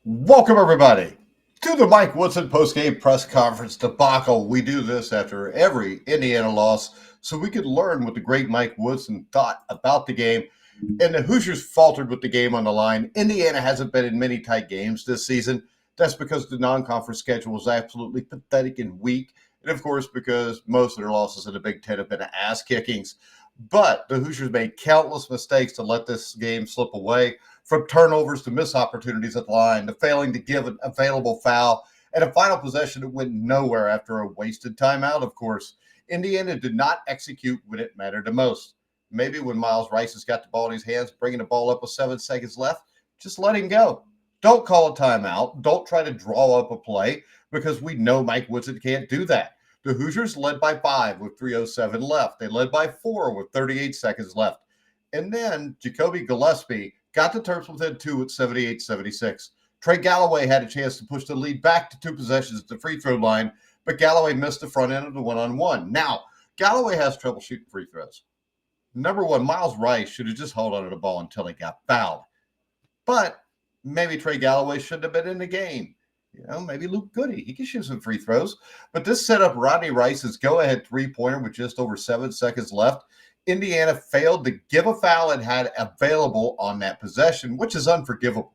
Welcome, everybody, to the Mike Woodson Post Game Press Conference debacle. We do this after every Indiana loss so we could learn what the great Mike Woodson thought about the game. And the Hoosiers faltered with the game on the line. Indiana hasn't been in many tight games this season. That's because the non-conference schedule was absolutely pathetic and weak. And, of course, because most of their losses in the Big Ten have been ass kickings. But the Hoosiers made countless mistakes to let this game slip away, from turnovers to missed opportunities at the line, to failing to give an available foul, and a final possession that went nowhere after a wasted timeout, of course. Indiana did not execute when it mattered the most. Maybe when Miles Rice has got the ball in his hands, bringing the ball up with 7 seconds left, just let him go. Don't call a timeout. Don't try to draw up a play, because we know Mike Woodson can't do that. The Hoosiers led by 5 with 3:07 left. They led by 4 with 38 seconds left. And then Jacoby Gillespie got the Terps within 2 at 78-76. Trey Galloway had a chance to push the lead back to 2 possessions at the free throw line, but Galloway missed the front end of the one-on-one. Now, Galloway has trouble shooting free throws. Number one, Miles Rice should have just held onto the ball until he got fouled. But maybe Trey Galloway shouldn't have been in the game. Maybe Luke Goody. He can shoot some free throws. But this set up Rodney Rice's go-ahead three-pointer with just over 7 seconds left. Indiana failed to give a foul and had available on that possession, which is unforgivable.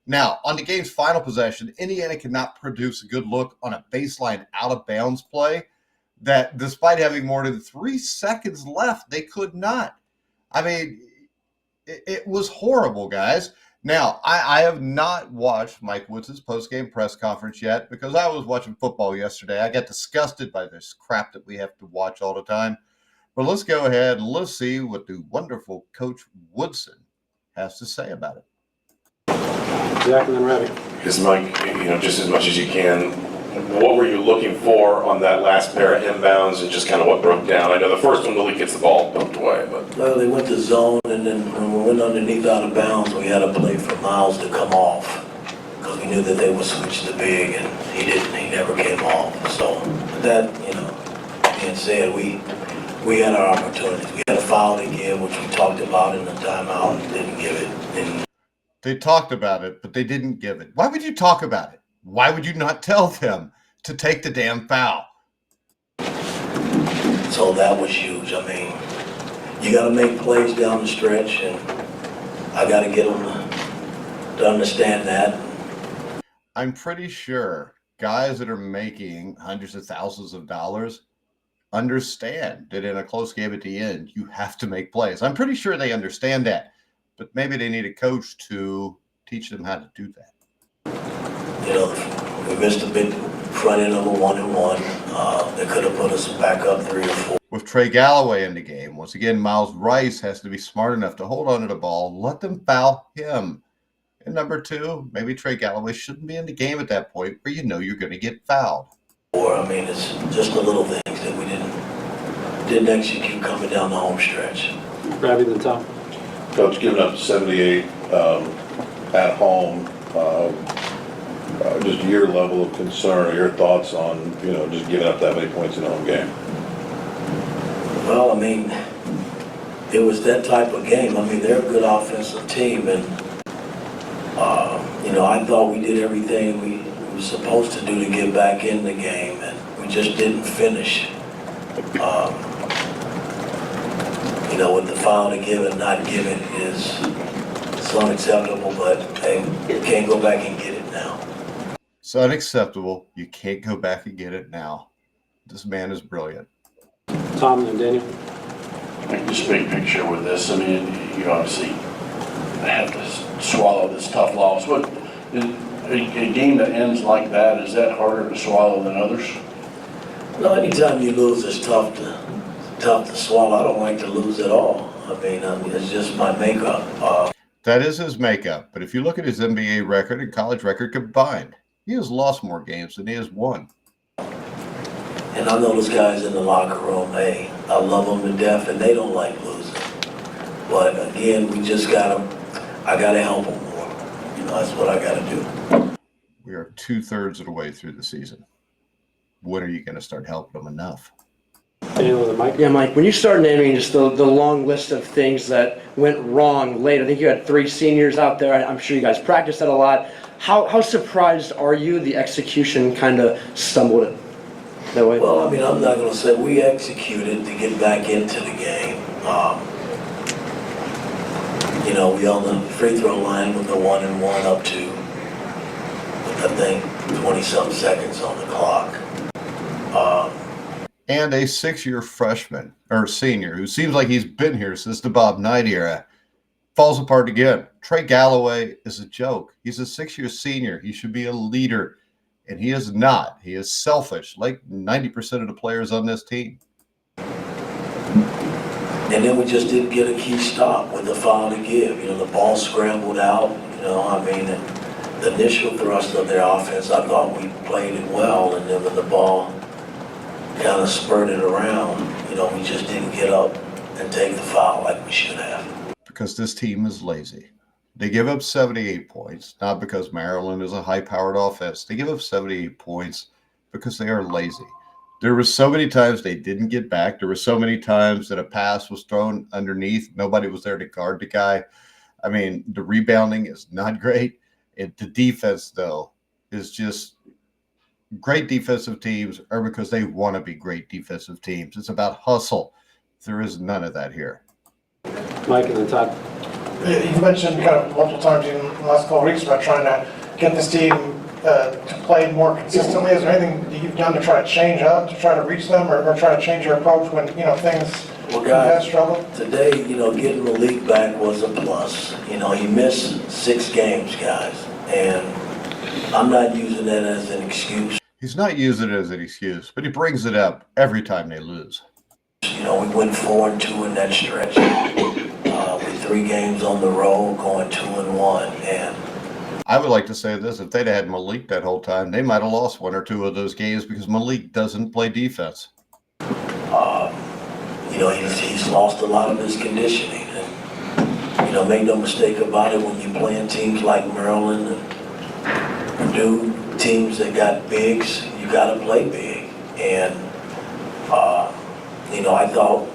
Now, on the game's final possession, Indiana could not produce a good look on a baseline out-of-bounds play that, despite having more than 3 seconds left, they could not. I mean, it was horrible, guys. Now, I have not watched Mike Woodson's post-game press conference yet because I was watching football yesterday. I got disgusted by this crap that we have to watch all the time. But let's go ahead and let's see what the wonderful Coach Woodson has to say about it. Zach, and then Ravi. Because Mike, just as much as you can, what were you looking for on that last pair of inbounds and just kind of what broke down? I know the first one, Lily gets the ball dumped away, but. Well, they went to zone, and then when we went underneath out of bounds, we had a play for Miles to come off because we knew that they would switch to big, and he didn't. He never came off. So that, being said, we had our opportunities. We had a foul to give, which we talked about in the timeout, and didn't give it. They talked about it, but they didn't give it. Why would you talk about it? Why would you not tell them to take the damn foul? So that was huge. I mean, you got to make plays down the stretch, and I got to get them to understand that. I'm pretty sure guys that are making hundreds of thousands of dollars understand that in a close game at the end, you have to make plays. I'm pretty sure they understand that, but maybe they need a coach to teach them how to do that. We missed a big front end of a 1-and-1. They could have put us back up 3 or 4. With Trey Galloway in the game, once again, Miles Rice has to be smart enough to hold on to the ball, let them foul him. And number 2, maybe Trey Galloway shouldn't be in the game at that point where you're going to get fouled. It's just the little things that we didn't execute coming down the home stretch. Ravi, then Tom. Coach, giving up 78 at home, just your level of concern, or your thoughts on, just giving up that many points in a home game? Well, it was that type of game. They're a good offensive team, and, I thought we did everything we were supposed to do to get back in the game, and we just didn't finish. With the foul to give and not give it it's unacceptable, but hey, you can't go back and get it now. It's unacceptable. You can't go back and get it now. This man is brilliant. Tom, and then Daniel. Just big picture with this. You obviously have to swallow this tough loss. What a game that ends like that, is that harder to swallow than others? No, anytime you lose, it's tough to swallow. I don't like to lose at all. It's just my makeup. That is his makeup. But if you look at his NBA record and college record combined, he has lost more games than he has won. And I know those guys in the locker room, hey, I love them to death, and they don't like losing. But again, I got to help them more. That's what I got to do. We are 2/3 of the way through the season. When are you going to start helping them enough? Mike? Yeah, Mike, when you start naming just the long list of things that went wrong late, I think you had 3 seniors out there. I'm sure you guys practiced that a lot. How surprised are you the execution kind of stumbled it that way? Well, I mean, I'm not going to say we executed to get back into the game. You know, we on the free throw line with the 1-and-1 up to, I think, 20-something seconds on the clock. And a 6-year freshman or senior who seems like he's been here since the Bob Knight era falls apart again. Trey Galloway is a joke. He's a 6-year senior. He should be a leader, and he is not. He is selfish, like 90% of the players on this team. And then we just didn't get a key stop with the foul to give. You know, the ball scrambled out. You know, I mean, the initial thrust of their offense, I thought we played it well. And then when the ball kind of spurted around, you know, we just didn't get up and take the foul like we should have. Because this team is lazy. They give up 78 points, not because Maryland is a high-powered offense. They give up 78 points because they are lazy. There were so many times they didn't get back. There were so many times that a pass was thrown underneath. Nobody was there to guard the guy. I mean, the rebounding is not great. The defense, though, is just great. Defensive teams are because they want to be great defensive teams. It's about hustle. There is none of that here. Mike and then Todd. You've mentioned kind of multiple times in the last couple of weeks about trying to get this team to play more consistently. Is there anything that you've done to try to change up, to try to reach them, or try to change your approach when, you know, things have struggled? Today, you know, getting the league back was a plus. You know, he missed 6 games, guys, and I'm not using that as an excuse. He's not using it as an excuse, but he brings it up every time they lose. You know, we went 4-2 in that stretch. With 3 games on the road, going 2-1, and I would like to say this: if they'd had Malik that whole time, they might have lost 1 or 2 of those games because Malik doesn't play defense. you know, he's lost a lot of his conditioning. And, you know, make no mistake about it, when you're playing teams like Maryland and Purdue, teams that got bigs, you got to play big. And, you know, I thought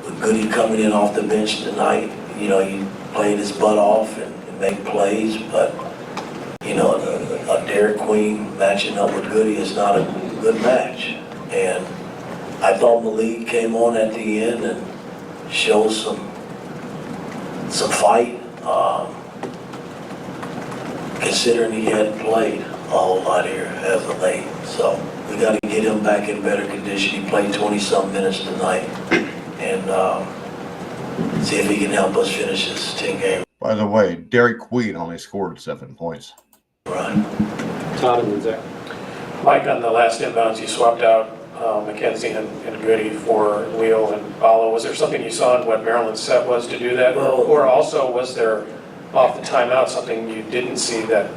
with Goody coming in off the bench tonight, you know, he played his butt off and made plays, but, you know, a Derek Queen matching up with Goody is not a good match. And I thought Malik came on at the end and showed some fight, considering he hadn't played a whole lot here as of late. So we got to get him back in better condition. He played 20-some minutes tonight, and see if he can help us finish this 10 game By the way, Derek Queen only scored 7 points. run. Todd and then Zach. Mike, on the last inbounds, you swapped out McKenzie and Goody for Wheel and Ballo. Was there something you saw in what Maryland's set was to do that? Well, or also, was there, off the timeout, something you didn't see that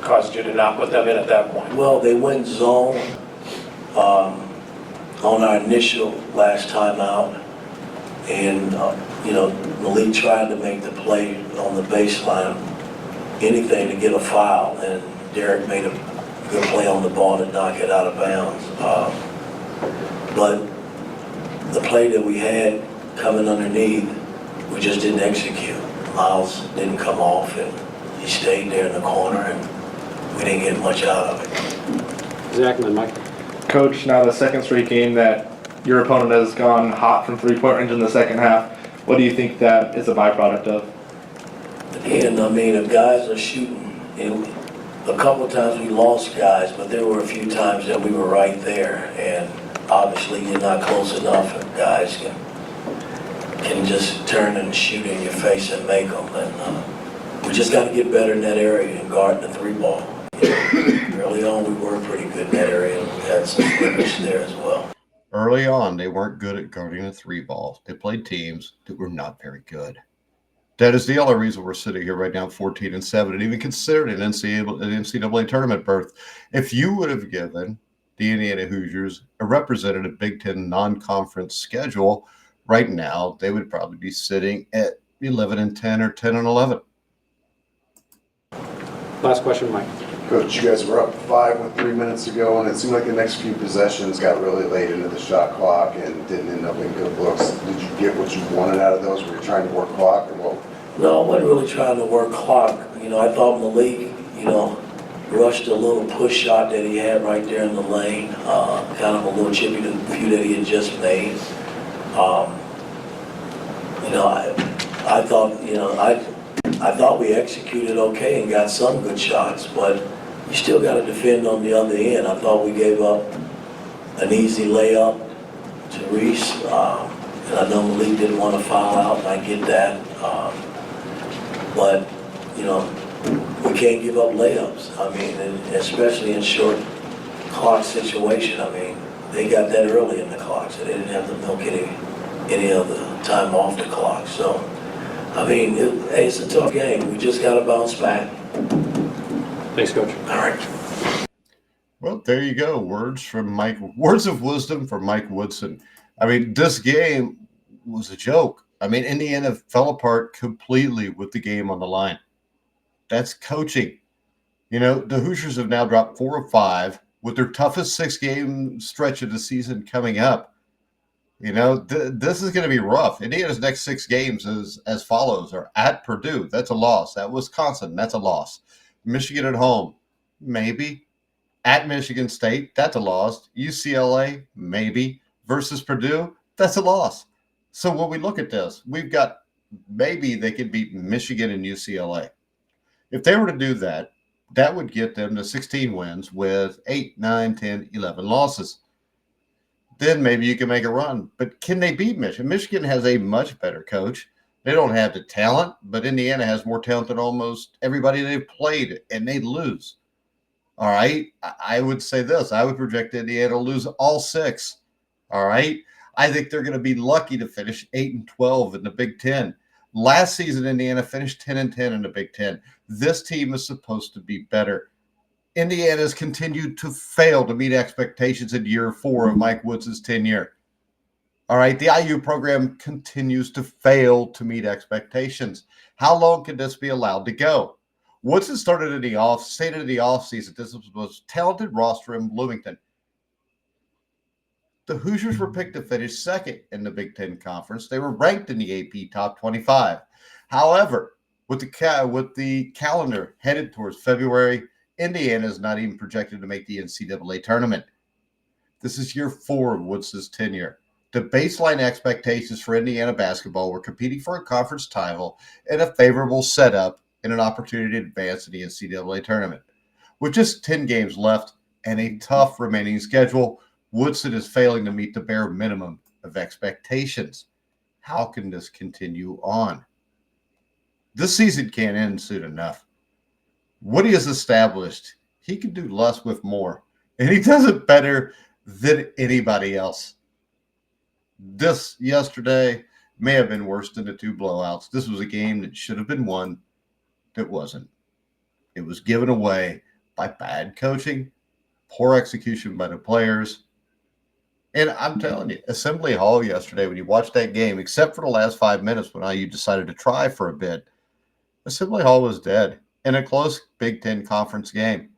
caused you to not put them in at that point? Well, they went zone on our initial last timeout, and you know, Malik tried to make the play on the baseline, anything to get a foul, and Derek made a good play on the ball to knock it out of bounds. But the play that we had coming underneath, we just didn't execute. Miles didn't come off, and he stayed there in the corner, and we didn't get much out of it. Zach and then Mike. Coach, now the second straight game that your opponent has gone hot from three-point range in the second half, what do you think that is a byproduct of? Again, I mean, if guys are shooting, and a couple of times we lost guys, but there were a few times that we were right there, and obviously you're not close enough, and guys can just turn and shoot in your face and make them. And we just got to get better in that area and guard the 3-ball. Early on, we were pretty good in that area, and we had some slippage there as well. Early on, they weren't good at guarding a 3-ball. They played teams that were not very good. That is the only reason we're sitting here right now, 14-7, and even considered an NCAA tournament berth. If you would have given the Indiana Hoosiers a representative Big Ten non-conference schedule, right now they would probably be sitting at 11-10 or 10-11. Last question, Mike. Coach, you guys were up 5 with 3 minutes to go, and it seemed like the next few possessions got really late into the shot clock and didn't end up in good looks. Did you get what you wanted out of those? Were you trying to work clock, or what? No, I wasn't really trying to work clock. You know, I thought Malik, you know, rushed a little push shot that he had right there in the lane, kind of a little chippy to the few that he had just made. I thought, I thought we executed okay and got some good shots, but you still got to defend on the other end. I thought we gave up an easy layup to Reese, and I know Malik didn't want to foul out, and I get that. But, we can't give up layups. I mean, and especially in short clock situation. I mean, they got that early in the clock, so they didn't have to milk any of the time off the clock. So, I mean, it's a tough game. We just got to bounce back. Thanks, Coach. All right. Well, there you go. Words of wisdom from Mike Woodson. I mean, this game was a joke. I mean, Indiana fell apart completely with the game on the line. That's coaching. The Hoosiers have now dropped 4 of 5 with their toughest 6-game stretch of the season coming up. This is going to be rough. Indiana's next 6 games is as follows: are at Purdue, that's a loss. At Wisconsin, that's a loss. Michigan at home, maybe. At Michigan State, that's a loss. UCLA, maybe. Versus Purdue, that's a loss. So when we look at this, we've got maybe they could beat Michigan and UCLA. If they were to do that, that would get them to 16 wins with 8, 9, 10, 11 losses. Then maybe you can make a run. But can they beat Michigan? Michigan has a much better coach. They don't have the talent, but Indiana has more talent than almost everybody they've played, and they lose. All right? I would say this. I would project Indiana to lose all 6. All right? I think they're going to be lucky to finish 8-12 in the Big Ten. Last season, Indiana finished 10-10 in the Big Ten. This team is supposed to be better. Indiana has continued to fail to meet expectations in year 4 of Mike Woodson's tenure. All right, the IU program continues to fail to meet expectations. How long can this be allowed to go? Woodson stated in the offseason this was the most talented roster in Bloomington. The Hoosiers were picked to finish second in the Big Ten Conference. They were ranked in the AP Top 25. However, with the calendar headed towards February, Indiana is not even projected to make the NCAA tournament. This is year 4 of Woodson's tenure. The baseline expectations for Indiana basketball were competing for a conference title and a favorable setup and an opportunity to advance in the NCAA tournament. With just 10 games left and a tough remaining schedule, Woodson is failing to meet the bare minimum of expectations. How can this continue on? This season can't end soon enough. Woody has established he can do less with more, and he does it better than anybody else. This yesterday may have been worse than the 2 blowouts. This was a game that should have been won that wasn't. It was given away by bad coaching, poor execution by the players. And I'm telling you, Assembly Hall yesterday, when you watched that game, except for the last 5 minutes when IU decided to try for a bit, Assembly Hall was dead in a close Big Ten Conference game.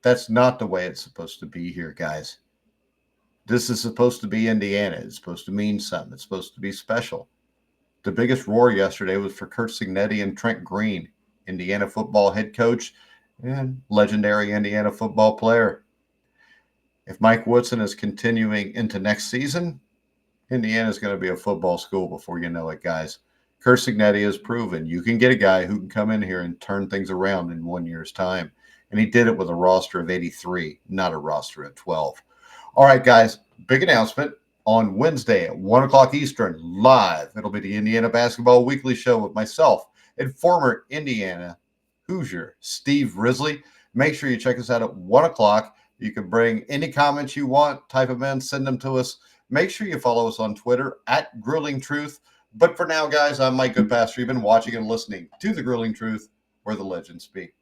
That's not the way it's supposed to be here, guys. This is supposed to be Indiana. It's supposed to mean something. It's supposed to be special. The biggest roar yesterday was for Curt Cignetti and Trent Green, Indiana football head coach and legendary Indiana football player. If Mike Woodson is continuing into next season, Indiana is going to be a football school before you know it, guys. Curt Cignetti has proven you can get a guy who can come in here and turn things around in 1 year's time. And he did it with a roster of 83, not a roster of 12. All right, guys, big announcement on Wednesday at 1 o'clock Eastern, live. It'll be the Indiana Basketball Weekly Show with myself and former Indiana Hoosier Steve Risley. Make sure you check us out at 1 o'clock. You can bring any comments you want, type them in, send them to us. Make sure you follow us on Twitter at Grilling Truth. But for now, guys, I'm Mike Goodpaster. You've been watching and listening to The Grilling Truth, where the legends speak.